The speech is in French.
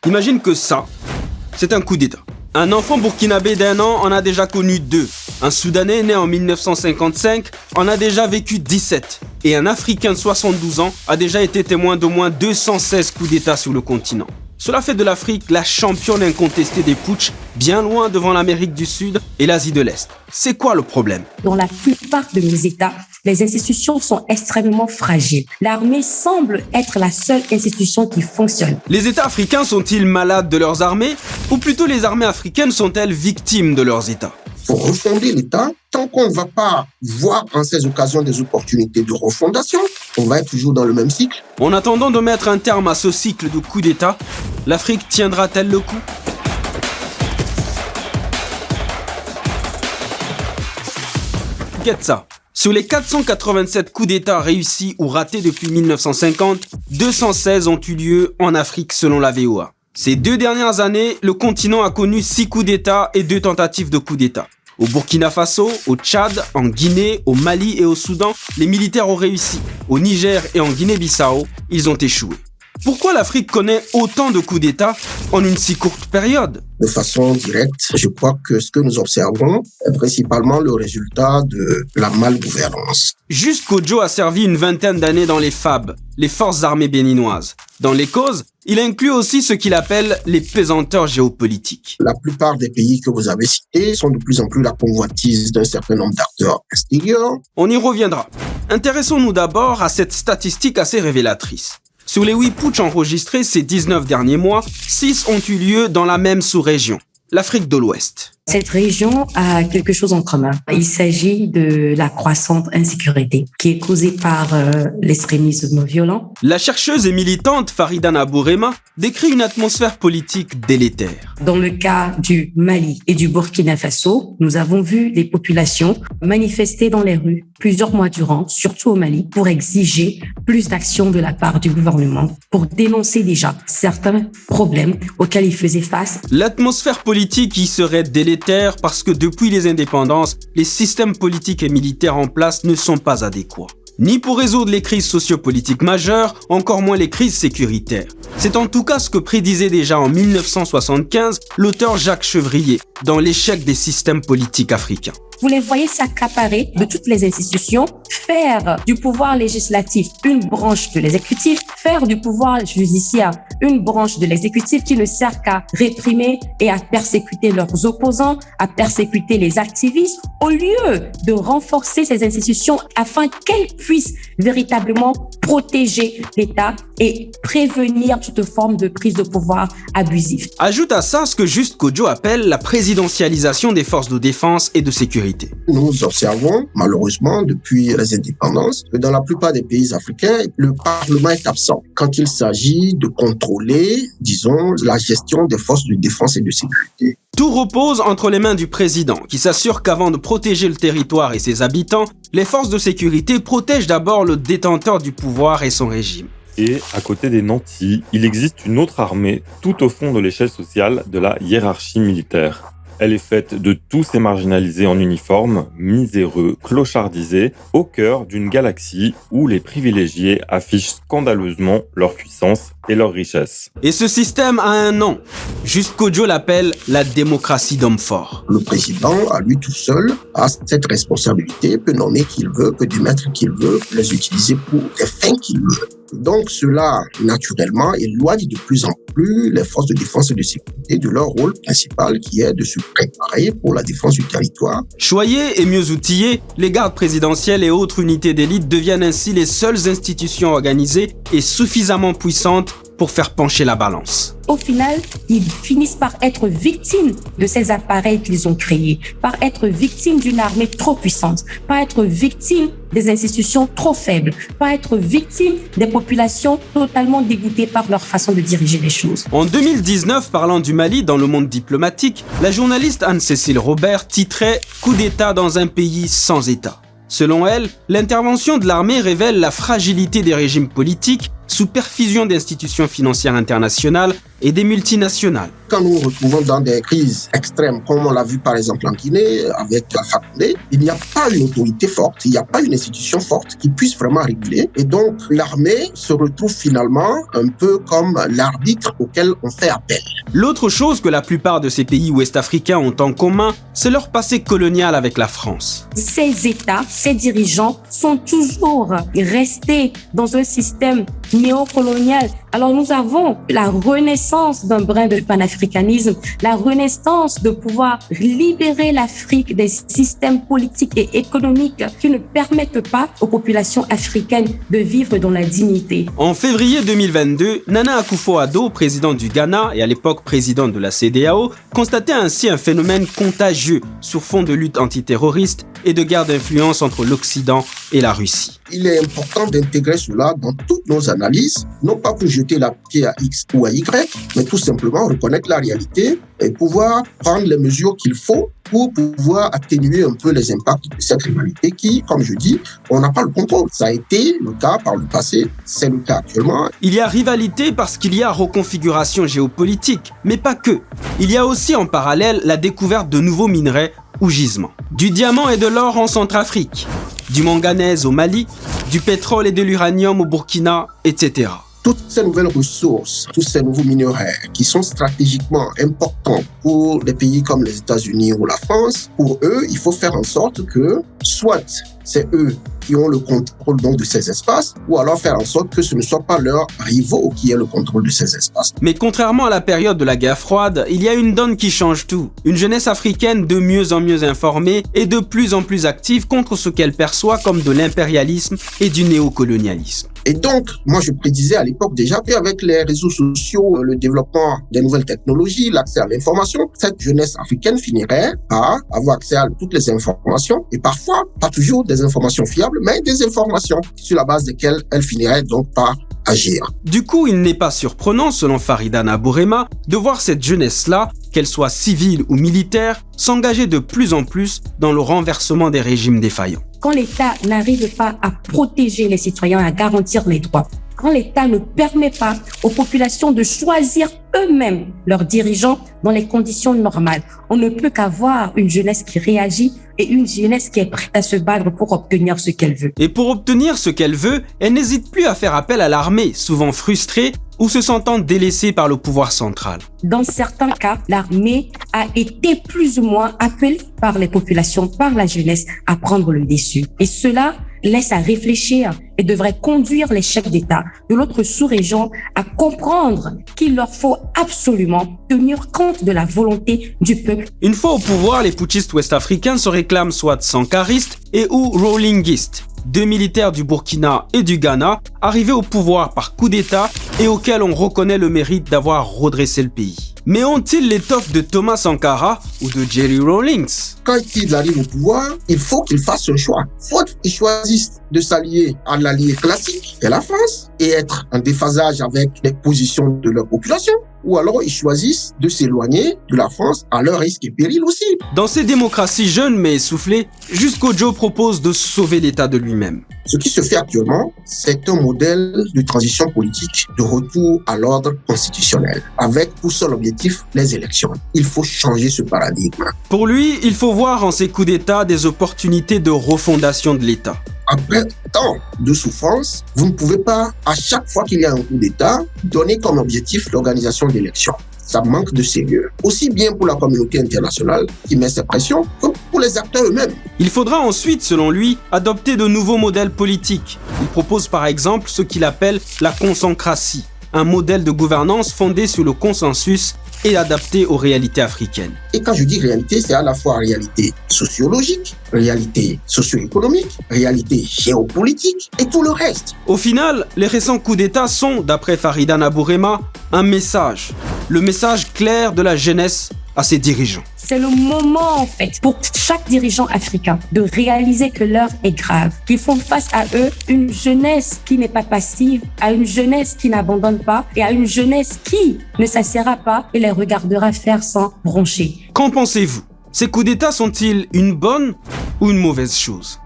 Imagine que ça, c'est un coup d'État. Un enfant burkinabé d'1 an en a déjà connu 2. Un Soudanais né en 1955 en a déjà vécu 17. Et un Africain de 72 ans a déjà été témoin d'au moins 216 coups d'État sur le continent. Cela fait de l'Afrique la championne incontestée des putschs, bien loin devant l'Amérique du Sud et l'Asie de l'Est. C'est quoi le problème? Dans la plupart de nos États, les institutions sont extrêmement fragiles. L'armée semble être la seule institution qui fonctionne. Les États africains sont-ils malades de leurs armées? Ou plutôt les armées africaines sont-elles victimes de leurs États? Pour refonder l'État, tant qu'on ne va pas voir en ces occasions des opportunités de refondation, on va être toujours dans le même cycle. En attendant de mettre un terme à ce cycle de coups d'État, l'Afrique tiendra-t-elle le coup? Guette ça. Sur les 487 coups d'État réussis ou ratés depuis 1950, 216 ont eu lieu en Afrique selon la VOA. Ces 2 dernières années, le continent a connu 6 coups d'État et 2 tentatives de coups d'État. Au Burkina Faso, au Tchad, en Guinée, au Mali et au Soudan, les militaires ont réussi. Au Niger et en Guinée-Bissau, ils ont échoué. Pourquoi l'Afrique connaît autant de coups d'État en une si courte période? De façon directe, je crois que ce que nous observons est principalement le résultat de la malgouvernance. Juste Kodjo a servi une 20aine d'années dans les FAB, les forces armées béninoises. Dans les causes, il inclut aussi ce qu'il appelle les pesanteurs géopolitiques. La plupart des pays que vous avez cités sont de plus en plus la convoitise d'un certain nombre d'acteurs extérieurs. On y reviendra. Intéressons-nous d'abord à cette statistique assez révélatrice. Sur les 8 putschs enregistrés ces 19 derniers mois, 6 ont eu lieu dans la même sous-région, l'Afrique de l'Ouest. Cette région a quelque chose en commun. Il s'agit de la croissante insécurité qui est causée par l'extrémisme violent. La chercheuse et militante Farida Nabourema décrit une atmosphère politique délétère. Dans le cas du Mali et du Burkina Faso, nous avons vu les populations manifester dans les rues plusieurs mois durant, surtout au Mali, pour exiger plus d'action de la part du gouvernement, pour dénoncer déjà certains problèmes auxquels ils faisaient face. L'atmosphère politique y serait délétère parce que depuis les indépendances, les systèmes politiques et militaires en place ne sont pas adéquats. Ni pour résoudre les crises sociopolitiques majeures, encore moins les crises sécuritaires. C'est en tout cas ce que prédisait déjà en 1975 l'auteur Jacques Chevrier dans L'échec des systèmes politiques africains. Vous les voyez s'accaparer de toutes les institutions, faire du pouvoir législatif une branche de l'exécutif, faire du pouvoir judiciaire une branche de l'exécutif qui ne sert qu'à réprimer et à persécuter leurs opposants, à persécuter les activistes, au lieu de renforcer ces institutions afin qu'elles puissent véritablement protéger l'État et prévenir toute forme de prise de pouvoir abusive. Ajoute à ça ce que Juste Kodjo appelle la présidentialisation des forces de défense et de sécurité. Nous observons, malheureusement, depuis les indépendances, que dans la plupart des pays africains, le Parlement est absent quand il s'agit de contrôler, disons, la gestion des forces de défense et de sécurité. Tout repose entre les mains du président, qui s'assure qu'avant de protéger le territoire et ses habitants, les forces de sécurité protègent d'abord le détenteur du pouvoir et son régime. Et à côté des nantis, il existe une autre armée tout au fond de l'échelle sociale de la hiérarchie militaire. Elle est faite de tous ces marginalisés en uniforme, miséreux, clochardisés, au cœur d'une galaxie où les privilégiés affichent scandaleusement leur puissance et leur richesse. Et ce système a un nom. Juste Kodjo l'appelle la démocratie d'homme fort. Le président, à lui tout seul, a cette responsabilité, peut nommer qui il veut, peut démettre qui il veut, peut les utiliser pour les fins qu'il veut. Donc cela, naturellement, éloigne de plus en plus les forces de défense et de sécurité de leur rôle principal qui est de se préparer pour la défense du territoire. Choyés et mieux outillés, les gardes présidentielles et autres unités d'élite deviennent ainsi les seules institutions organisées et suffisamment puissantes pour faire pencher la balance. Au final, ils finissent par être victimes de ces appareils qu'ils ont créés, par être victimes d'une armée trop puissante, par être victimes des institutions trop faibles, par être victimes des populations totalement dégoûtées par leur façon de diriger les choses. En 2019, parlant du Mali dans le monde diplomatique, la journaliste Anne-Cécile Robert titrait « Coup d'État dans un pays sans État ». Selon elle, l'intervention de l'armée révèle la fragilité des régimes politiques sous perfusion d'institutions financières internationales et des multinationales. Quand nous nous retrouvons dans des crises extrêmes, comme on l'a vu par exemple en Guinée avec Alpha Condé, il n'y a pas une autorité forte, il n'y a pas une institution forte qui puisse vraiment réguler. Et donc l'armée se retrouve finalement un peu comme l'arbitre auquel on fait appel. L'autre chose que la plupart de ces pays ouest-africains ont en commun, c'est leur passé colonial avec la France. Ces États, ces dirigeants sont toujours restés dans un système néocolonial. Alors nous avons la renaissance d'un brin de panafricanisme, la renaissance de pouvoir libérer l'Afrique des systèmes politiques et économiques qui ne permettent pas aux populations africaines de vivre dans la dignité. En février 2022, Nana Akufo-Addo, président du Ghana et à l'époque président de la CEDEAO, constatait ainsi un phénomène contagieux sur fond de lutte antiterroriste et de guerre d'influence entre l'Occident et la Russie. Il est important d'intégrer cela dans toutes nos analyses, non pas pour jeter la pierre à X ou à Y, mais tout simplement reconnaître la réalité et pouvoir prendre les mesures qu'il faut pour pouvoir atténuer un peu les impacts de cette rivalité qui, comme je dis, on n'a pas le contrôle. Ça a été le cas par le passé, c'est le cas actuellement. Il y a rivalité parce qu'il y a reconfiguration géopolitique, mais pas que. Il y a aussi en parallèle la découverte de nouveaux minerais ou gisements. Du diamant et de l'or en Centrafrique, du manganèse au Mali, du pétrole et de l'uranium au Burkina, etc. Toutes ces nouvelles ressources, tous ces nouveaux minerais qui sont stratégiquement importants pour des pays comme les États-Unis ou la France, pour eux, il faut faire en sorte que soit c'est eux qui ont le contrôle donc de ces espaces, ou alors faire en sorte que ce ne soit pas leurs rivaux qui aient le contrôle de ces espaces. Mais contrairement à la période de la guerre froide, il y a une donne qui change tout. Une jeunesse africaine de mieux en mieux informée et de plus en plus active contre ce qu'elle perçoit comme de l'impérialisme et du néocolonialisme. Et donc, moi je prédisais à l'époque déjà qu'avec les réseaux sociaux, le développement des nouvelles technologies, l'accès à l'information, cette jeunesse africaine finirait par avoir accès à toutes les informations et parfois, pas toujours des informations fiables, mais des informations sur la base desquelles elle finirait donc par agir. Du coup, il n'est pas surprenant, selon Faridana Bourema, de voir cette jeunesse-là, qu'elle soit civile ou militaire, s'engager de plus en plus dans le renversement des régimes défaillants. Quand l'État n'arrive pas à protéger les citoyens, à garantir les droits, quand l'État ne permet pas aux populations de choisir eux-mêmes leurs dirigeants dans les conditions normales, on ne peut qu'avoir une jeunesse qui réagit et une jeunesse qui est prête à se battre pour obtenir ce qu'elle veut. Et pour obtenir ce qu'elle veut, elle n'hésite plus à faire appel à l'armée, souvent frustrée ou se sentant délaissée par le pouvoir central. Dans certains cas, l'armée a été plus ou moins appelée par les populations, par la jeunesse, à prendre le dessus. Et cela laisse à réfléchir et devrait conduire les chefs d'État de l'autre sous-région à comprendre qu'il leur faut absolument tenir compte de la volonté du peuple. Une fois au pouvoir, les putschistes ouest-africains se réclament soit sankaristes et ou rollingistes, deux militaires du Burkina et du Ghana arrivés au pouvoir par coup d'État et auxquels on reconnaît le mérite d'avoir redressé le pays. Mais ont-ils l'étoffe de Thomas Sankara ou de Jerry Rawlings? Quand ils arrivent au pouvoir, il faut qu'ils fassent un choix. Soit ils choisissent de s'allier à l'allié classique de la France et être en déphasage avec les positions de leur population, ou alors ils choisissent de s'éloigner de la France à leur risque et péril aussi. Dans ces démocraties jeunes mais essoufflées, Jusqu'au Joe propose de sauver l'État de lui-même. Ce qui se fait actuellement, c'est un modèle de transition politique, de retour à l'ordre constitutionnel, avec pour seul objectif les élections. Il faut changer ce paradigme. Pour lui, il faut voir en ces coups d'État des opportunités de refondation de l'État. Après tant de souffrance, vous ne pouvez pas, à chaque fois qu'il y a un coup d'État, donner comme objectif l'organisation d'élections. Ça manque de sérieux, aussi bien pour la communauté internationale qui met ses pressions que pour les acteurs eux-mêmes. Il faudra ensuite, selon lui, adopter de nouveaux modèles politiques. Il propose par exemple ce qu'il appelle la consancratie, un modèle de gouvernance fondé sur le consensus et adapté aux réalités africaines. Et quand je dis réalité, c'est à la fois réalité sociologique, réalité socio-économique, réalité géopolitique et tout le reste. Au final, les récents coups d'État sont, d'après Faridana Bourema, un message. Le message clair de la jeunesse à ses dirigeants. C'est le moment, en fait, pour chaque dirigeant africain de réaliser que l'heure est grave, qu'ils font face à eux une jeunesse qui n'est pas passive, à une jeunesse qui n'abandonne pas et à une jeunesse qui ne s'assiera pas et les regardera faire sans broncher. Qu'en pensez-vous? Ces coups d'État sont-ils une bonne ou une mauvaise chose?